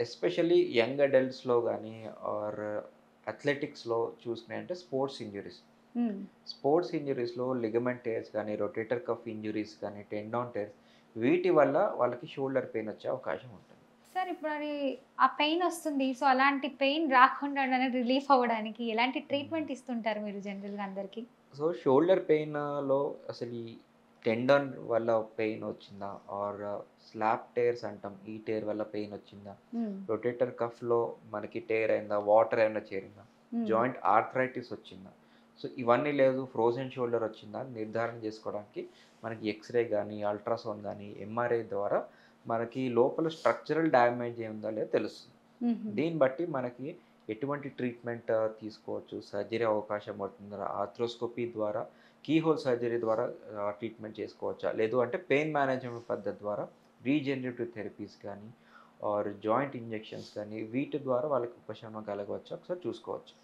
Especially young అడల్ట్స్‌లో గానీ are అథ్లెటిక్స్‌లో చూసినాయంటే sports injuries. హ్మ్. Sports ఇంజ్యూరీస్‌లో ligament tears గానీ, రొటేటర్ కఫ్ ఇంజ్యూరీస్ గానీ, టెండాన్ టేర్స్ వీటి వల్ల వాళ్ళకి షోల్డర్ పెయిన్ వచ్చే అవకాశం ఉంటుంది. సార్ ఇప్పుడు అది ఆ పెయిన్ ఒస్తుంది. సో, అలాంటి పెయిన్ రాకుండా ఉండడానికి రిలీఫ్ అవ్వడానికి ఎలాంటి హ్మ్. ట్రీట్‌మెంట్ ఇస్తుంటారు మీరు జనరల్‌గా అందరికి? సో, షోల్డర్ పెయిన్‌లో అసలు ఈ టెండన్ వల్ల పెయిన్ వచ్చిందా? ఆర్ స్లాప్ టేర్స్ అంటాం. ఈ టేర్ వల్ల పెయిన్ వచ్చిందా? హ్మ్. రొటేటర్ కఫ్‌లో మనకి టేర్ అయిందా? వాటర్ ఏమైనా చేరిందా? హ్మ్. జాయింట్ ఆర్థరైటిస్ వచ్చిందా? సో, ఇవన్నీ లేదు ఫ్రోజెన్ షోల్డర్ వచ్చిందా అని నిర్ధారణ చేసుకోవడానికి మనకి ఎక్స్‌రే గాని, అల్ట్రాసౌండ్ గాని, ఎంఆర్ఐ ద్వారా మనకి లోపల స్ట్రక్చరల్ డ్యామేజ్ ఏముందో లేదో తెలుస్తుంది. హుహు. దీన్ని బట్టి మనకి ఎటువంటి ట్రీట్మెంట్ తీసుకోవచ్చు, సర్జరీ అవకాశం పడుతుందా, ఆర్థ్రోస్కోపీ ద్వారా, కీహోల్ సర్జరీ ద్వారా ట్రీట్మెంట్ చేసుకోవచ్చా? లేదు అంటే పెయిన్ మేనేజ్‌మెంట్ పద్ధతి ద్వారా రీజనరేటివ్ థెరపీస్ కానీ, ఆర్ జాయింట్ ఇంజెక్షన్స్ కానీ వీటి ద్వారా వాళ్ళకి ఉపశమనం కలగవచ్చా? ఒకసారి చూసుకోవచ్చు.